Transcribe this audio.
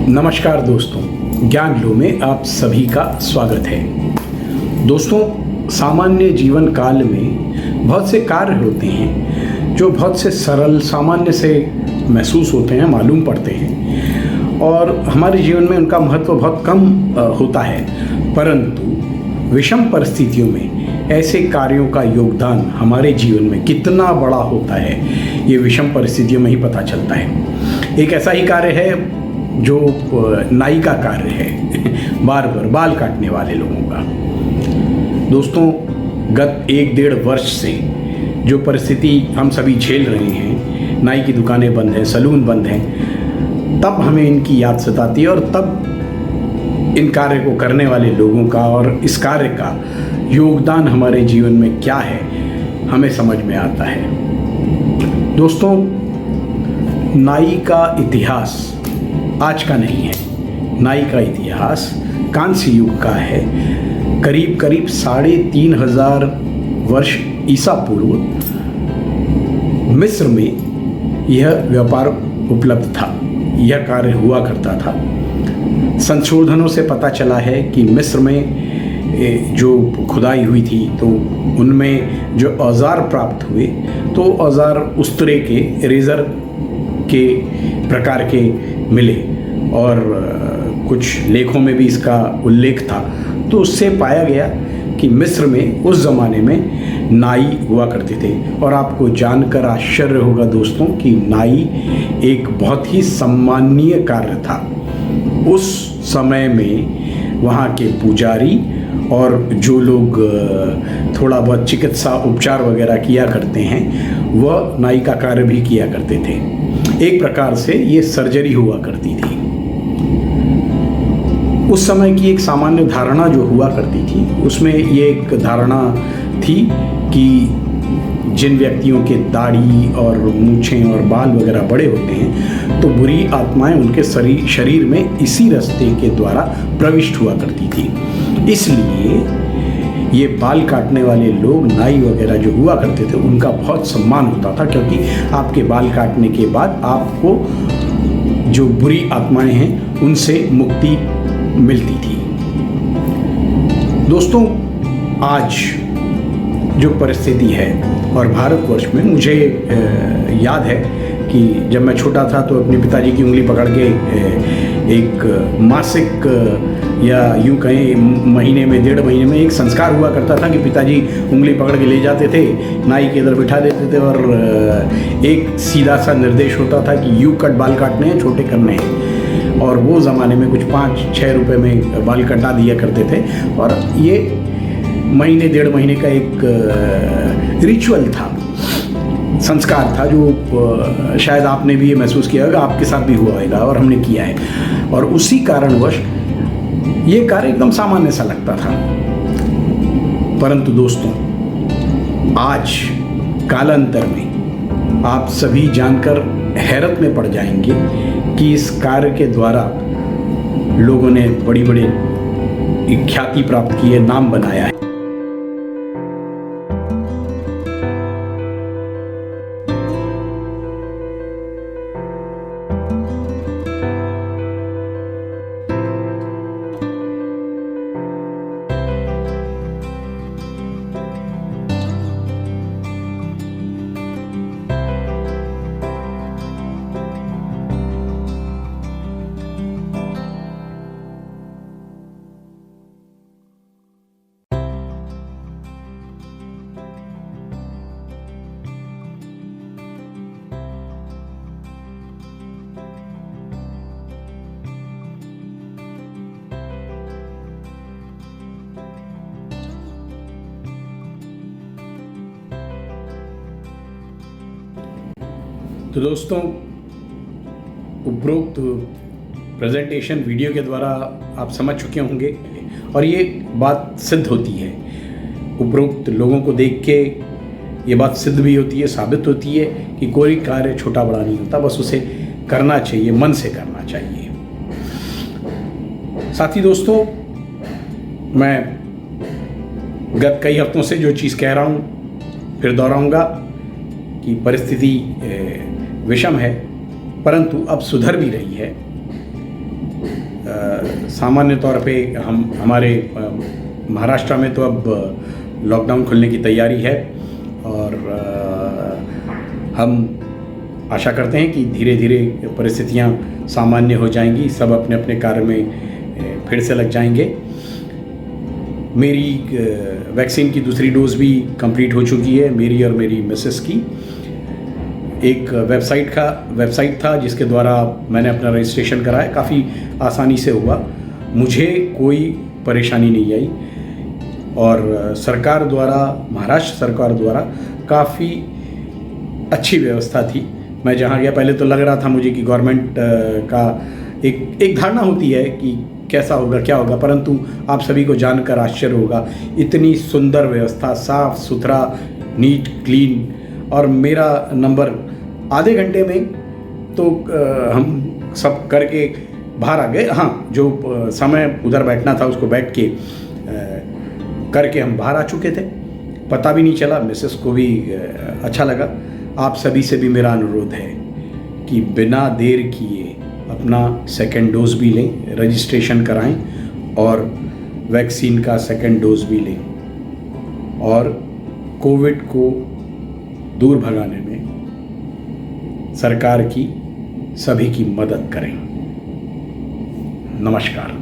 नमस्कार दोस्तों, ज्ञान लो में आप सभी का स्वागत है। दोस्तों, सामान्य जीवन काल में बहुत से कार्य होते हैं जो बहुत से सरल सामान्य से महसूस होते हैं, मालूम पड़ते हैं और हमारे जीवन में उनका महत्व बहुत कम होता है, परंतु विषम परिस्थितियों में ऐसे कार्यों का योगदान हमारे जीवन में कितना बड़ा होता है, ये विषम परिस्थितियों में ही पता चलता है। एक ऐसा ही कार्य है जो नाई का कार्य है, बार्बर, बाल काटने वाले लोगों का। दोस्तों, गत 1-1.5 वर्ष से जो परिस्थिति हम सभी झेल रहे हैं, नाई की दुकानें बंद हैं, सैलून बंद हैं, तब हमें इनकी याद सताती है और तब इन कार्य को करने वाले लोगों का और इस कार्य का योगदान हमारे जीवन में क्या है, हमें समझ में आता है। दोस्तों, नाई का इतिहास आज का नहीं है। नाई का इतिहास कांस्य युग का है। करीब 3,500 वर्ष ईसा पूर्व मिस्र में यह व्यापार उपलब्ध था, यह कार्य हुआ करता था। संशोधनों से पता चला है कि मिस्र में जो खुदाई हुई थी तो उनमें जो औजार प्राप्त हुए तो औजार उस तरह के रेज़र के प्रकार के मिले और कुछ लेखों में भी इसका उल्लेख था। तो उससे पाया गया कि मिस्र में उस ज़माने में नाई हुआ करते थे। और आपको जानकर आश्चर्य होगा दोस्तों कि नाई एक बहुत ही सम्माननीय कार्य था। उस समय में वहाँ के पुजारी और जो लोग थोड़ा बहुत चिकित्सा उपचार वगैरह किया करते हैं, वह नाई का कार्य भी किया करते थे। एक प्रकार से ये सर्जरी हुआ करती थी। उस समय की एक सामान्य धारणा जो हुआ करती थी, उसमें ये एक धारणा थी कि जिन व्यक्तियों के दाढ़ी और मूछें और बाल वगैरह बड़े होते हैं तो बुरी आत्माएं उनके शरीर में इसी रास्ते के द्वारा प्रविष्ट हुआ करती थी। इसलिए ये बाल काटने वाले लोग, नाई वगैरह जो हुआ करते थे, उनका बहुत सम्मान होता था, क्योंकि आपके बाल काटने के बाद आपको जो बुरी आत्माएं हैं उनसे मुक्ति मिलती थी। दोस्तों, आज जो परिस्थिति है और भारतवर्ष में, मुझे याद है कि जब मैं छोटा था तो अपने पिताजी की उंगली पकड़ के एक मासिक या यूँ कहें महीने में 1.5 महीने में एक संस्कार हुआ करता था कि पिताजी उंगली पकड़ के ले जाते थे, नाई के इधर बिठा देते थे और एक सीधा सा निर्देश होता था कि यू कट बाल काटने हैं, छोटे करने हैं। और वो ज़माने में कुछ 5-6 रुपये में बाल कटा दिया करते थे और ये महीने 1.5 महीने का एक रिचुअल था, संस्कार था, जो शायद आपने भी ये महसूस किया होगा, आपके साथ भी हुआ होगा और हमने किया है। और उसी कारणवश ये कार्य एकदम सामान्य सा लगता था। परंतु दोस्तों, आज कालांतर में आप सभी जानकर हैरत में पड़ जाएंगे कि इस कार्य के द्वारा लोगों ने बड़ी बड़ी ख्याति प्राप्त की है, नाम बनाया है। तो दोस्तों, उपरोक्त प्रेजेंटेशन वीडियो के द्वारा आप समझ चुके होंगे और ये बात सिद्ध होती है। उपरोक्त लोगों को देख के ये बात सिद्ध भी होती है, साबित होती है कि कोई कार्य छोटा बड़ा नहीं होता, बस उसे करना चाहिए, मन से करना चाहिए। साथी दोस्तों, मैं गत कई हफ्तों से जो चीज़ कह रहा हूँ फिर दोहराऊंगा कि परिस्थिति विषम है परंतु अब सुधर भी रही है। सामान्य तौर पे हमारे महाराष्ट्र में तो अब लॉकडाउन खुलने की तैयारी है और हम आशा करते हैं कि धीरे धीरे परिस्थितियां सामान्य हो जाएंगी, सब अपने अपने कार्य में फिर से लग जाएंगे। मेरी वैक्सीन की दूसरी डोज भी कंप्लीट हो चुकी है, मेरी और मेरी मिसेस की। एक वेबसाइट था जिसके द्वारा मैंने अपना रजिस्ट्रेशन कराया, काफ़ी आसानी से हुआ, मुझे कोई परेशानी नहीं आई और सरकार द्वारा, महाराष्ट्र सरकार द्वारा काफ़ी अच्छी व्यवस्था थी। मैं जहाँ गया पहले तो लग रहा था मुझे कि गवर्नमेंट का एक धारणा होती है कि कैसा होगा क्या होगा, परंतु आप सभी को जानकर आश्चर्य होगा, इतनी सुंदर व्यवस्था, साफ सुथरा, नीट क्लीन। और मेरा नंबर आधे घंटे में तो हम सब करके बाहर आ गए। हाँ, जो समय उधर बैठना था उसको बैठ के करके हम बाहर आ चुके थे, पता भी नहीं चला, मिसेस को भी अच्छा लगा। आप सभी से भी मेरा अनुरोध है कि बिना देर किए अपना सेकेंड डोज भी लें, रजिस्ट्रेशन कराएं और वैक्सीन का सेकेंड डोज भी लें और कोविड को दूर भगाने में सरकार की सभी की मदद करें। नमस्कार।